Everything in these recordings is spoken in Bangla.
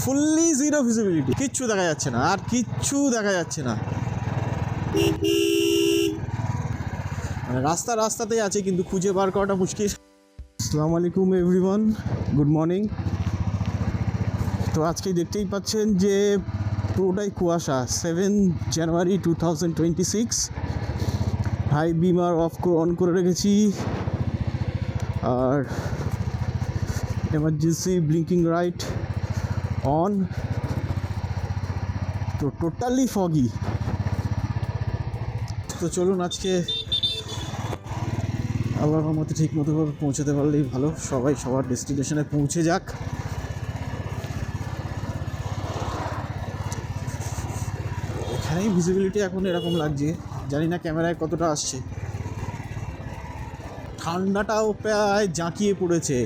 ফুললি জিরো ভিজিবিলিটি, কিচ্ছু দেখা যাচ্ছে না, আর কিচ্ছু দেখা যাচ্ছে না। রাস্তাতেই আছে কিন্তু খুঁজে বার করাটা মুশকিল। আসসালামু আলাইকুম এভরিওয়ান, গুড মর্নিং। তো আজকে দেখতেই পাচ্ছেন যে পুরোটাই কুয়াশা। 7 জানুয়ারি 2026। হাই বিমার অন করে রেখেছি, আর এমার্জেন্সি ব্লিঙ্কিং লাইট অন। তো টোটালি ফগি। তো চলুন আজকে আল্লাহর রহমতে ঠিক মতো পৌঁছাতে পারলেই ভালো। সবাই সবার ডেস্টিনেশনে পৌঁছে যাক। এখানেই ভিজিবিলিটি এখন এরকম লাগছে, জানি না ক্যামেরায় কতটা আসছে। ঠান্ডাটাও প্রায় জাঁকিয়ে পড়েছে।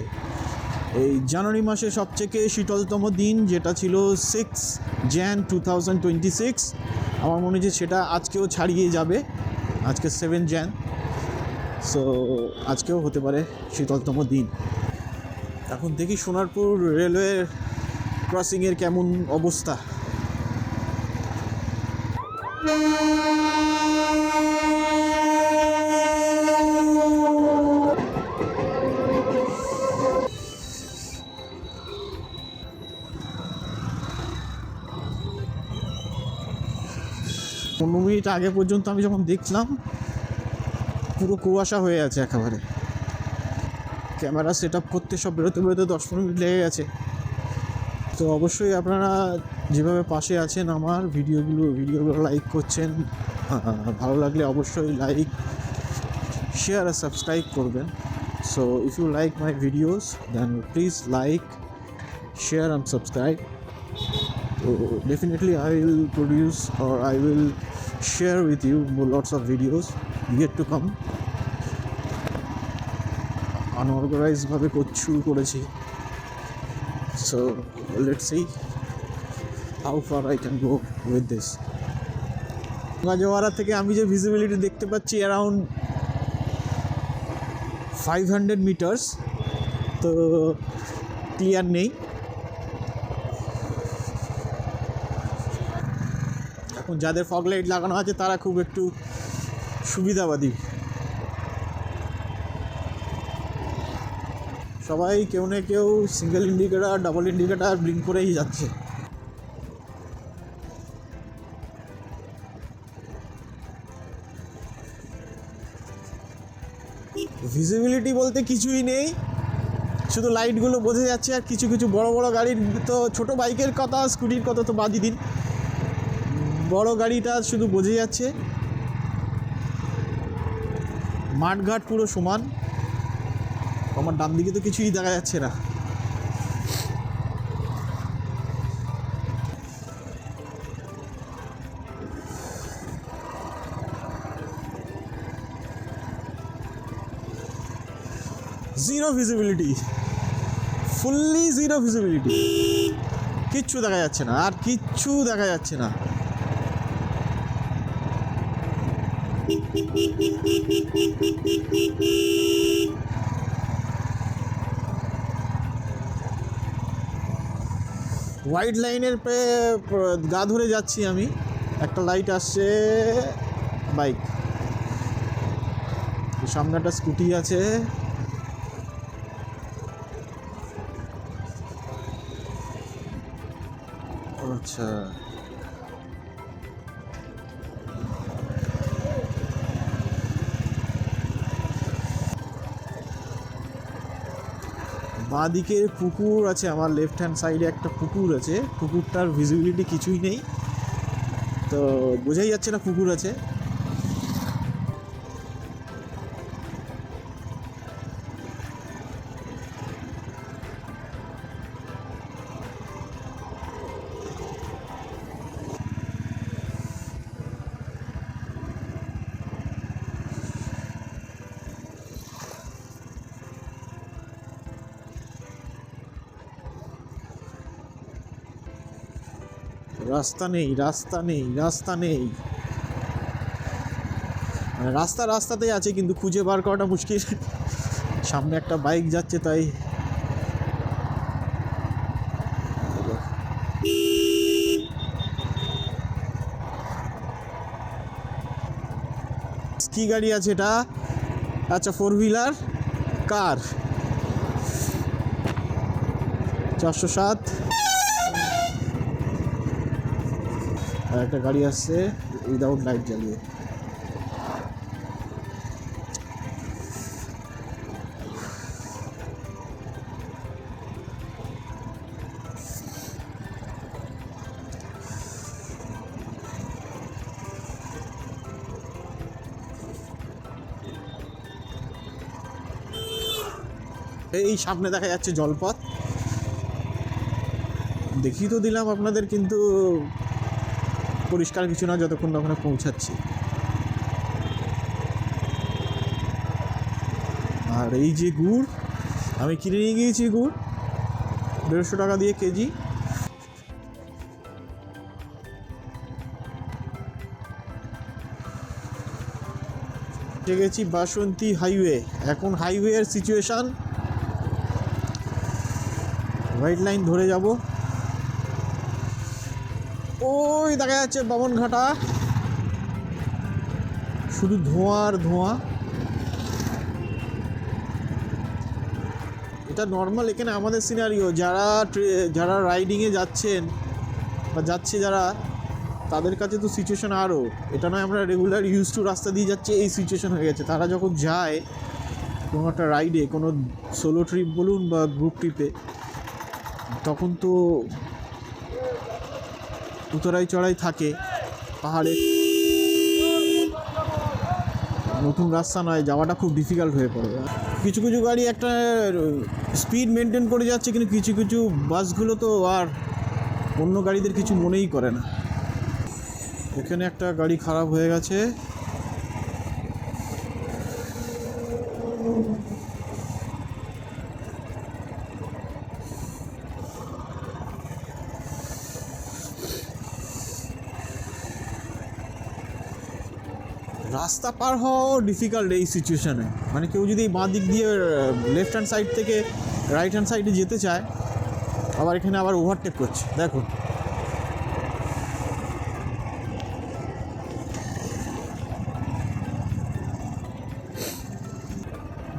এই জানুয়ারি মাসে সবথেকে শীতলতম দিন যেটা ছিল 6 jan 2026, আমার মনে হচ্ছে সেটা আজকেও ছাড়িয়ে যাবে। আজকে 7 jan, সো আজকেও হতে পারে শীতলতম দিন। এখন দেখি সোনারপুর রেলওয়ে ক্রসিংয়ের কেমন অবস্থা। পনেরো মিনিট আগে পর্যন্ত আমি যখন দেখলাম পুরো কুয়াশা হয়ে আছে একেবারে। ক্যামেরা সেট আপ করতে সব বেরোতে 10-15 মিনিট লেগে গেছে। তো অবশ্যই আপনারা যেভাবে পাশে আছেন আমার ভিডিওগুলো লাইক করছেন, ভালো লাগলে অবশ্যই লাইক, শেয়ার আর সাবস্ক্রাইব করবেন। So if you like my videos then please like, share and subscribe. So definitely I will produce or I will share with you lots of videos yet to come. Unorganized ভাবে শুরু করেছি, so let's see how far I can go with this. গাজওয়ারা থেকে আমি যে ভিজিবিলিটি দেখতে পাচ্ছি অ্যারাউন্ড 500 মিটার্স, তো ক্লিয়ার নেই। এখন যাদের ফগ লাইট লাগানো আছে তারা খুব একটু সুবিধাবাদী। সবাই কেউ না কেউ single indicator, double indicator blink করেই যাচ্ছে। ভিজিবিলিটি বলতে কিছুই নেই, শুধু লাইটগুলো বোঝা যাচ্ছে। আর কিছু কিছু বড় বড় গাড়ির, তো ছোট বাইকের কথা, স্কুটির কথা তো বাদই দিন, বড় গাড়িটা শুধু বোঝা যাচ্ছে। মাঠঘাট পুরো সমান। আমার ডান দিকে তো কিছুই দেখা যাচ্ছে না। Zero visibility, fully zero visibility, কিচ্ছু দেখা যাচ্ছে না, আর কিচ্ছু দেখা যাচ্ছে না। হোয়াইট লাইনের গা ধরে যাচ্ছি আমি। একটা লাইট আসছে, বাইক, সামনে একটা স্কুটি আছে। আচ্ছা, বাঁ দিকে পুকুর আছে, আমার লেফট হ্যান্ড সাইডে একটা পুকুর আছে। পুকুরটার ভিজিবিলিটি কিছুই নেই, তো বোঝাই যাচ্ছে না পুকুর আছে। রাস্তা নেই, মানে রাস্তাতেই আছে কিন্তু খুঁজে বার করাটা মুশকিল। সামনে একটা বাইক যাচ্ছে, তাই কি গাড়ি আছে এটা? আচ্ছা, 4 হুইলার কার। 407। আর একটা গাড়ি আসছে উইদাউট লাইট জ্বালিয়ে। এই সামনে দেখা যাচ্ছে জলপথ, দেখিয়ে তো দিলাম আপনাদের, কিন্তু পরিষ্কার কিছু না যতক্ষণ না ওখানে পৌঁছাচ্ছি। আর এই যে গুড় আমি কিনে নিয়ে গিয়েছি, গুড় 150 টাকা দিয়ে কেজি। গেছি বাসন্তী হাইওয়ে। এখন হাইওয়ের সিচুয়েশান, হোয়াইট লাইন ধরে যাব। ওই দেখা যাচ্ছে বামনঘাটা, শুধু ধোঁয়া আর ধোঁয়া। এটা নর্মাল, এখানে আমাদের সিনারিও। যারা রাইডিংয়ে যাচ্ছেন বা যাচ্ছে যারা, তাদের কাছে তো সিচুয়েশান আরও। এটা নয় আমরা রেগুলার ইউজ টু রাস্তা দিয়ে যাচ্ছি, এই সিচুয়েশান হয়ে গেছে। তারা যখন যায় কোনো একটা রাইডে, কোনো সোলো ট্রিপ বলুন বা গ্রুপ ট্রিপে, তখন তো উতরাই চড়াই থাকে পাহাড়ে। নতুন রাস্তা নয়, যাওয়াটা খুব ডিফিকাল্ট হয়ে পড়ে। কিছু কিছু গাড়ি একটা স্পিড মেনটেন করে যাচ্ছে, কিন্তু কিছু কিছু বাসগুলো তো আর অন্য গাড়িদের কিছু মনেই করে না। এখানে একটা গাড়ি খারাপ হয়ে গেছে। রাস্তা পার হওয়া ডিফিকাল্ট এই সিচুয়েশানে। মানে কেউ যদি বাঁ দিক দিয়ে লেফট হ্যান্ড সাইড থেকে রাইট হ্যান্ড সাইডে যেতে চায়, আবার এখানে আবার ওভারটেক করছে। দেখুন,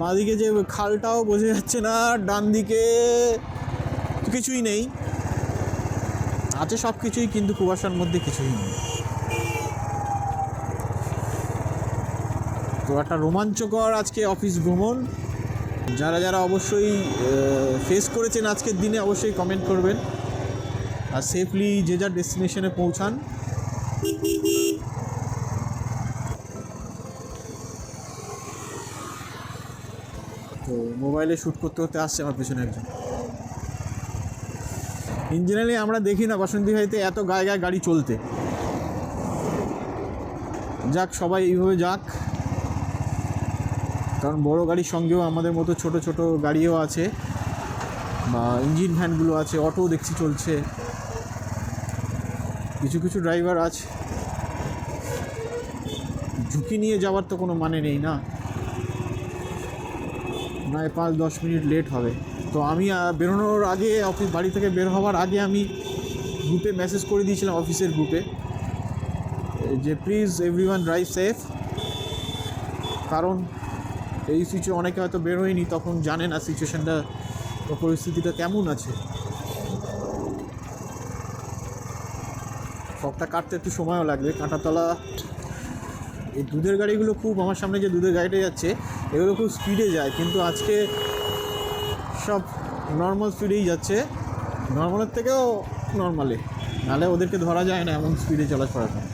বাঁ দিকে যে খালটাও বোঝা যাচ্ছে না, ডান দিকে কিছুই নেই, আছে সব কিছুই, কিন্তু কুয়াশার মধ্যে কিছুই নেই। তো একটা রোমাঞ্চকর আজকে অফিস ভ্রমণ। যারা যারা অবশ্যই ফেস করেছেন আজকের দিনে, অবশ্যই কমেন্ট করবেন। আর সেফলি যে যার ডেস্টিনেশনে পৌঁছান। তো মোবাইলে শ্যুট করতে করতে আসছে আমার পেছনে একজন। ইঞ্জিনিয়ারিং আমরা দেখি না বাসন্তী হাইতে এত গায়ে গায়ে গাড়ি চলতে। যাক, সবাই এইভাবে যাক, কারণ বড় গাড়ির সঙ্গেও আমাদের মতো ছোট ছোট গাড়িও আছে, বা ইঞ্জিন ভ্যানগুলো আছে, অটো দেখছি চলছে। কিছু কিছু ড্রাইভার আছে, ঝুঁকি নিয়ে যাওয়ার তো কোনো মানে নেই না, নয় 5-10 মিনিট লেট হবে। তো আমি বেরোনোর আগে, বাড়ি থেকে বের হওয়ার আগে আমি গ্রুপে মেসেজ করে দিয়েছিলাম, অফিসের গ্রুপে, যে প্লিজ এভরিওয়ান ড্রাইভ সেফ। কারণ এই অনেকে হয়তো বের হয়নি, তখন জানে না সিচুয়েশানটা বা পরিস্থিতিটা কেমন আছে। সবটা কাটতে একটু সময়ও লাগবে। কাঁটাতলা এই দুধের গাড়িগুলো খুব, আমার সামনে যে দুধের গাড়িটা যাচ্ছে, এগুলো খুব স্পিডে যায়, কিন্তু আজকে সব নর্মাল স্পিডেই যাচ্ছে, নর্মালের থেকেও নর্মালে, নাহলে ওদেরকে ধরা যায় না এমন স্পিডে চলাফেরা করে।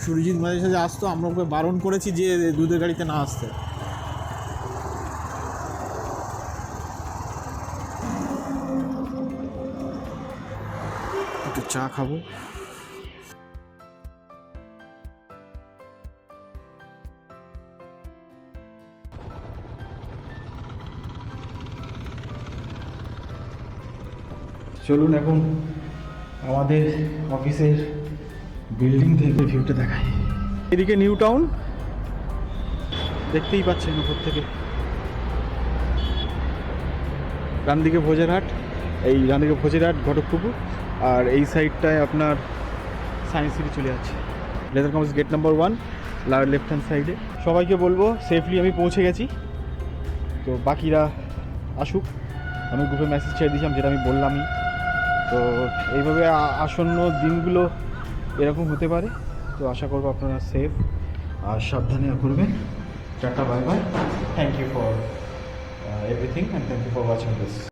সুরজিৎ মাঝে সাঝে আসতো, আমরা ওকে বারণ করেছি যে দুধের গাড়িতে না আসতে। একটু চা খাবো। চলুন এখন আমাদের অফিসের বিল্ডিং থেকে ভিউটা দেখাই। এদিকে নিউ টাউন দেখতেই পাচ্ছেন উপর থেকে, ডান দিকে ভোজেরহাট, এই ডান দিকে ভোজেরহাট, ঘটকপুকুর, আর এই সাইডটায় আপনার সায়েন্স সিটি চলে যাচ্ছে। Leather commerce gate number 1 left hand সাইডে। সবাইকে বলবো সেফলি আমি পৌঁছে গেছি, তো বাকিরা আসুক। আমি গ্রুপে মেসেজ ছেড়ে দিয়েছিলাম, যেটা আমি বললামই। তো এইভাবে আসন্ন দিনগুলো এরকম হতে পারে। তো আশা করবো আপনারা সেফ আর সাবধানে করবেন। Tata, bye bye. Thank you for everything and thank you for watching this.